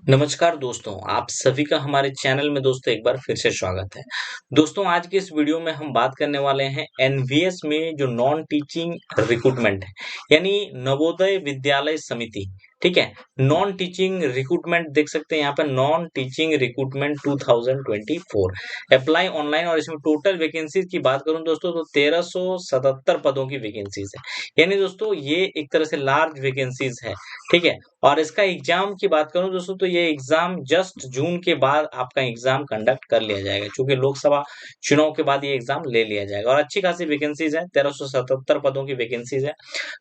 नमस्कार दोस्तों, आप सभी का हमारे चैनल में दोस्तों एक बार फिर से स्वागत है। दोस्तों आज की इस वीडियो में हम बात करने वाले हैं एनवीएस में जो नॉन टीचिंग रिक्रूटमेंट है, यानी नवोदय विद्यालय समिति, ठीक है? नॉन टीचिंग रिक्रूटमेंट देख सकते हैं यहाँ पर non teaching recruitment 2024 apply online और इसमें टोटल वैकेंसीज की बात करूँ दोस्तों तो 1377 पदों की वैकेंसीज है। यानी दोस्तों ये एक तरह से लार्ज वैकेंसीज है, ठीक है? और इसका एग्जाम की बात करूँ दोस्तों तो ये एग्जाम जस्ट जून के बाद आपका एग्जाम कंडक्ट कर लिया जाएगा, क्योंकि लोकसभा चुनाव के बाद ये एग्जाम ले लिया जाएगा और अच्छी खासी वैकेंसीज है, 1377 पदों की वैकेंसीज है।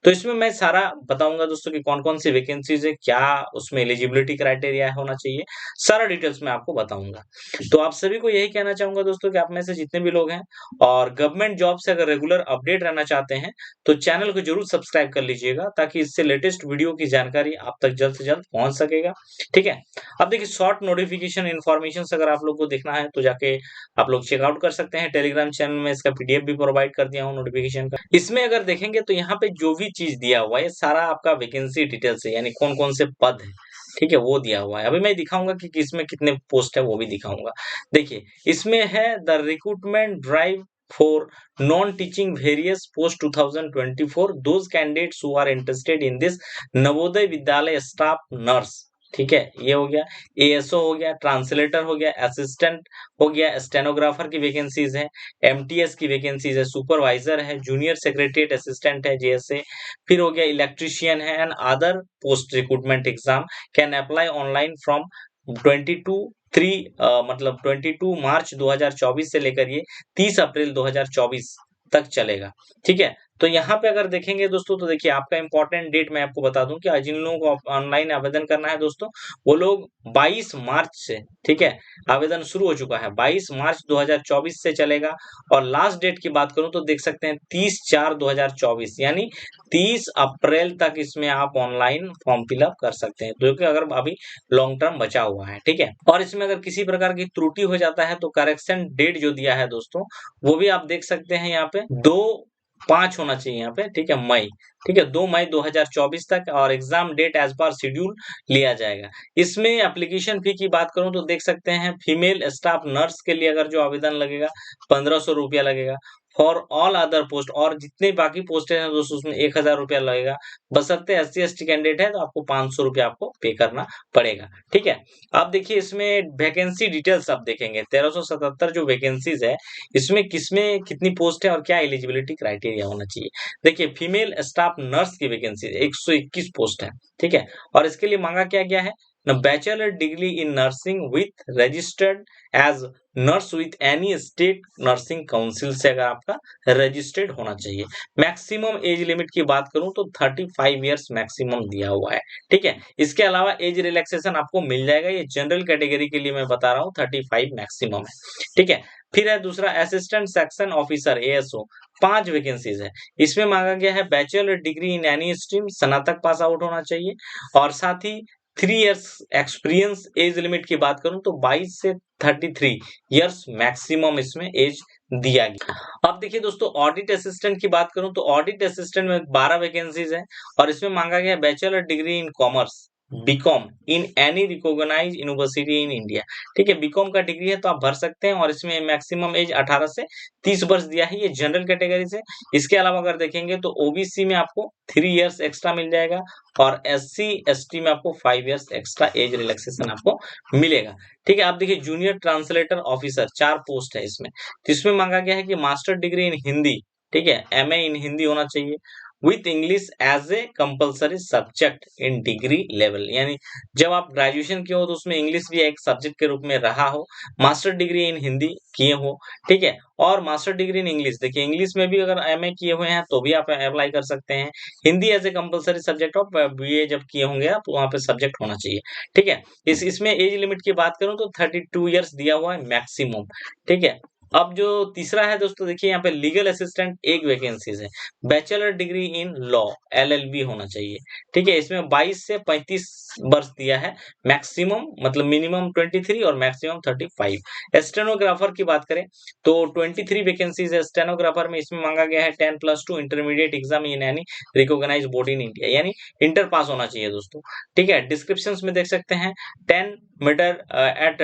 तो इसमें मैं सारा बताऊंगा दोस्तों कि कौन-कौन सी वैकेंसीज है, क्या उसमें एलिजिबिलिटी क्राइटेरिया होना चाहिए, सारा डिटेल्स मैं आपको बताऊंगा। तो आप सभी को यही कहना चाहूंगा दोस्तों कि आप में से जितने भी लोग हैं और गवर्नमेंट जॉब से अगर रेगुलर अपडेट रहना चाहते हैं तो चैनल को जरूर सब्सक्राइब कर लीजिएगा, ताकि इससे लेटेस्ट वीडियो की जानकारी आप तक जल्द से जल्द पहुंच सकेगा, ठीक है? अब देखिए शॉर्ट नोटिफिकेशन इन्फॉर्मेशन अगर आप लोग को देखना है तो जाके आप लोग चेकआउट कर सकते हैं। टेलीग्राम चैनल में इसका पीडीएफ भी प्रोवाइड कर दिया हूँ नोटिफिकेशन का। इसमें अगर देखेंगे तो यहाँ पे जो भी चीज दिया हुआ है सारा आपका वैकेंसी डिटेल्स है, यानी कौन कौन से पद है, ठीक है, वो दिया हुआ है। अभी मैं दिखाऊंगा कि किसमें कितने पोस्ट है, वो भी दिखाऊंगा। देखिए इसमें है the recruitment drive for non-teaching various post 2024 those candidates who are interested in this Navodaya Vidyalaya staff nurse, ठीक है, ये हो गया। एएसओ हो गया, ट्रांसलेटर हो गया, असिस्टेंट हो गया, स्टेनोग्राफर की वैकेंसीज है, एमटीएस की वैकेंसीज है, सुपरवाइजर है, जूनियर सेक्रेटरीट असिस्टेंट है जेएसए, फिर हो गया इलेक्ट्रीशियन है and other post recruitment exam can apply online from 22 मार्च 2024 से लेकर ये 30 अप्रैल 2024 तक चलेगा, ठीक है? तो यहाँ पे अगर देखेंगे दोस्तों तो देखिए आपका इम्पोर्टेंट डेट मैं आपको बता दूं कि जिन लोगों को ऑनलाइन आवेदन करना है दोस्तों, वो लोग 22 मार्च से, ठीक है, आवेदन शुरू हो चुका है, 22 मार्च 2024 से चलेगा। और लास्ट डेट की बात करूं तो देख सकते हैं 30/4/2024, यानी 30 अप्रैल तक इसमें आप ऑनलाइन फॉर्म फिलअप कर सकते हैं, जो कि अगर अभी लॉन्ग टर्म बचा हुआ है, ठीक है? और इसमें अगर किसी प्रकार की त्रुटि हो जाता है तो करेक्शन डेट जो दिया है दोस्तों, वो भी आप देख सकते हैं यहाँ पे 2/5 होना चाहिए यहाँ पे, ठीक है, मई, ठीक है, 2 मई 2024 तक, और exam date as per schedule लिया जाएगा। इसमें एप्लीकेशन फी की बात करूं तो देख सकते हैं फीमेल स्टाफ नर्स के लिए अगर जो आवेदन लगेगा 1500 रुपया लगेगा। फॉर ऑल अदर पोस्ट, और जितने बाकी पोस्ट हैं दोस्तों उसमें 1000 रुपया लगेगा। बशर्ते SC/ST कैंडिडेट है तो आपको 500 रुपया आपको पे करना पड़ेगा, ठीक है? अब देखिए इसमें वैकेंसी डिटेल्स आप देखेंगे 1377 जो वैकेंसीज है, इसमें किसमें कितनी पोस्ट है और क्या एलिजिबिलिटी क्राइटेरिया होना चाहिए। देखिए फीमेल स्टाफ नर्स की वैकेंसी 121 पोस्ट है, ठीक है? और इसके लिए मांगा क्या गया है न, bachelor degree in nursing with registered as nurse with any state nursing council से अगर आपका रजिस्टर्ड होना चाहिए। मैक्सिमम एज लिमिट की बात करूं तो 35 इयर्स मैक्सिमम दिया हुआ है, ठीक है? इसके अलावा एज रिलैक्सेशन आपको मिल जाएगा, ये जनरल कैटेगरी के लिए मैं बता रहा हूँ, 35 मैक्सिमम है, ठीक है? फिर है दूसरा assistant section officer ASO, 5 vacancies है। इसमें मांगा गया है bachelor degree in any stream, स्नातक पास आउट होना चाहिए, और साथ ही 3 इयर्स एक्सपीरियंस। एज लिमिट की बात करूं तो 22 से 33 इयर्स मैक्सिमम इसमें एज दिया गया। अब देखिए दोस्तों ऑडिट असिस्टेंट की बात करूं तो ऑडिट असिस्टेंट में 12 वैकेंसीज है, और इसमें मांगा गया bachelor degree in commerce BCom in any recognized university in India, ठीक है? बीकॉम का डिग्री है तो आप भर सकते हैं, और इसमें मैक्सिमम एज 18 से 30 वर्ष दिया है, ये जनरल कैटेगरी से। इसके अलावा अगर देखेंगे तो ओबीसी में आपको 3 इयर्स एक्स्ट्रा मिल जाएगा, और SC/ST में आपको 5 इयर्स एक्स्ट्रा एज रिलैक्सेशन आपको मिलेगा, ठीक है? आप देखिए जूनियर ट्रांसलेटर ऑफिसर 4 पोस्ट है इसमें, तो इसमें मांगा गया है कि मास्टर डिग्री इन हिंदी, ठीक है, MA इन हिंदी होना चाहिए with English as a compulsory subject in degree level, यानी जब आप ग्रेजुएशन किए हो तो उसमें इंग्लिश भी एक सब्जेक्ट के रूप में रहा हो, मास्टर डिग्री इन हिंदी किए हो, ठीक है? और मास्टर डिग्री इन इंग्लिश, देखिए इंग्लिश में भी अगर MA किए हुए हैं तो भी आप अप्लाई कर सकते हैं। Hindi as a compulsory subject of BA जब किए होंगे आप, तो वहाँ पे सब्जेक्ट होना चाहिए, ठीक है? इसमें एज लिमिट की बात करूं तो 32 इयर्स दिया हुआ है मैक्सिमम, ठीक है? अब जो तीसरा है दोस्तों, देखिए यहाँ पे लीगल असिस्टेंट एक वैकेंसीज है, bachelor degree in law LLB होना चाहिए। ठीक है, इसमें 22 से 35 वर्ष दिया है, मैक्सिमम मतलब मिनिमम 23 और मैक्सिमम 35। स्टेनोग्राफर की बात करें तो 23 वैकेंसीज है स्टेनोग्राफर में। इसमें मांगा गया है 10+2 intermediate exam in any recognized body in India, यानी इंटर पास होना चाहिए दोस्तों। ठीक है, डिस्क्रिप्शन में देख सकते हैं 10 meter at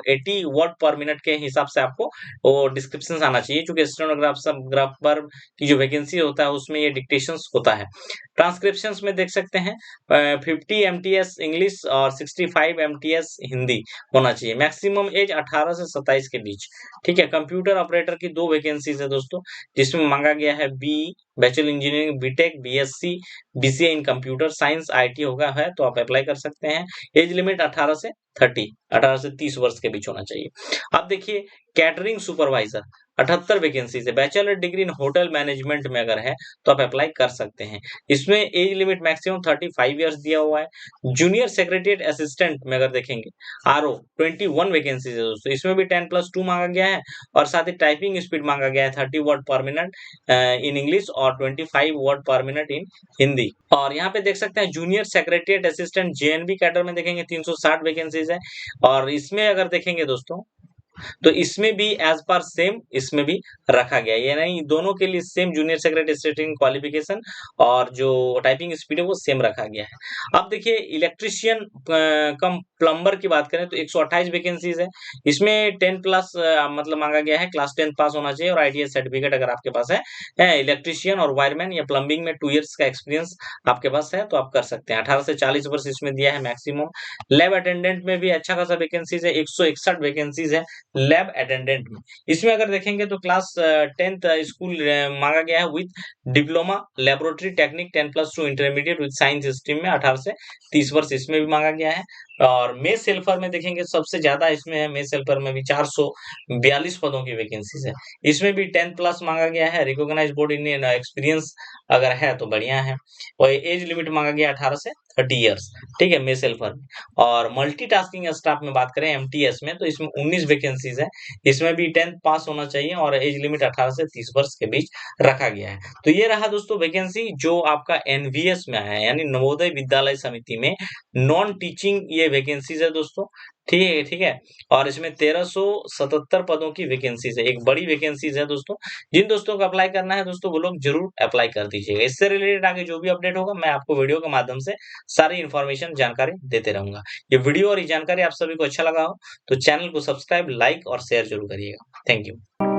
80 word per minute के हिसाब से आपको वो डिस्क्रिप्शन आना चाहिए, क्योंकि स्टेनोग्राफर की जो वैकेंसी होता है उसमें ये डिक्टेशन होता है। ट्रांसक्रिप्शन में देख सकते हैं 50 MTS इंग्लिश और 65 MTS हिंदी होना चाहिए। मैक्सिमम एज 18 से 27 के बीच। ठीक है, कंप्यूटर ऑपरेटर की 2 वैकेंसीज है दोस्तों, जिसमें मांगा गया है bachelor engineering BTech BSc BCA in computer science IT होगा है तो आप अप्लाई कर सकते हैं। एज लिमिट 18 से 30 वर्ष के बीच होना चाहिए। अब देखिए कैटरिंग सुपरवाइजर 78 वैकेंसीज है, बैचलर डिग्री इन होटल मैनेजमेंट में अगर है तो आप अप्लाई कर सकते हैं। इसमें एज लिमिट मैक्सिमम 35 ईयर्स दिया हुआ है। जूनियर सेक्रेटरीट असिस्टेंट में अगर देखेंगे RO 21 वैकेंसीज है दोस्तों, इसमें भी 10+2 मांगा गया है और साथ ही टाइपिंग स्पीड मांगा गया है 30 word per minute in English और 25 word per minute in Hindi. और यहाँ पे देख सकते हैं junior secretariat assistant JNB cadre में देखेंगे 360 वैकेंसीज है। और इसमें अगर देखेंगे दोस्तों तो इसमें भी एज पर सेम इसमें भी रखा गया है, यानी दोनों के लिए same junior secretary assistant qualification और जो टाइपिंग स्पीड है वो सेम रखा गया है। अब देखिए इलेक्ट्रिशियन कम प्लम्बर की बात करें तो 128 वैकेंसीज है। इसमें 10+ मतलब मांगा गया है, क्लास 10 पास होना चाहिए और ITI सर्टिफिकेट अगर आपके पास है इलेक्ट्रिशियन और वायरमैन या प्लम्बिंग में 2 इयर्स का एक्सपीरियंस आपके पास है तो आप कर सकते हैं। 18 से 40 वर्ष इसमें दिया है मैक्सिमम। लैब अटेंडेंट में भी अच्छा खासा वैकेंसीज है, 161 वैकेंसीज है लैब अटेंडेंट में। इसमें अगर देखेंगे तो क्लास 10th स्कूल मांगा गया है with diploma laboratory technique 10+2 intermediate with science stream में 18 से 30 वर्ष इसमें भी मांगा गया है। और मेस हेल्पर में देखेंगे सबसे ज्यादा इसमें है, मेस हेल्पर में भी 442 पदों की वैकेंसीज है। इसमें भी 10+ मांगा गया है, रिकॉग्नाइज बोर्ड इन एक्सपीरियंस अगर है तो बढ़िया है। और एज लिमिट मांगा गया 18 से 30 ईयर्स। ठीक है, मेस हेल्पर में। और मल्टीटास्किंग स्टाफ में बात करें MTS में तो इसमें 19 वैकेंसीज है, इसमें भी 10th पास होना चाहिए और एज लिमिट 18 से 30 वर्ष के बीच रखा गया है। तो ये रहा दोस्तों वैकेंसी जो आपका NVS में आया है, यानी नवोदय विद्यालय समिति में नॉन टीचिंग ये वैकेंसीज है दोस्तों। ठीक है। और इसमें 1377 पदों की वैकेंसीज है, एक बड़ी वैकेंसीज है दोस्तों। जिन दोस्तों को अप्लाई करना है दोस्तों वो लोग जरूर अप्लाई कर दीजिएगा। इससे रिलेटेड आगे जो भी अपडेट होगा मैं आपको वीडियो के माध्यम से सारी इन्फॉर्मेशन जानकारी देते रहूंगा। ये वीडियो और ये जानकारी आप सभी को अच्छा लगा हो तो चैनल को सब्सक्राइब, लाइक और शेयर जरूर करिएगा। Thank you.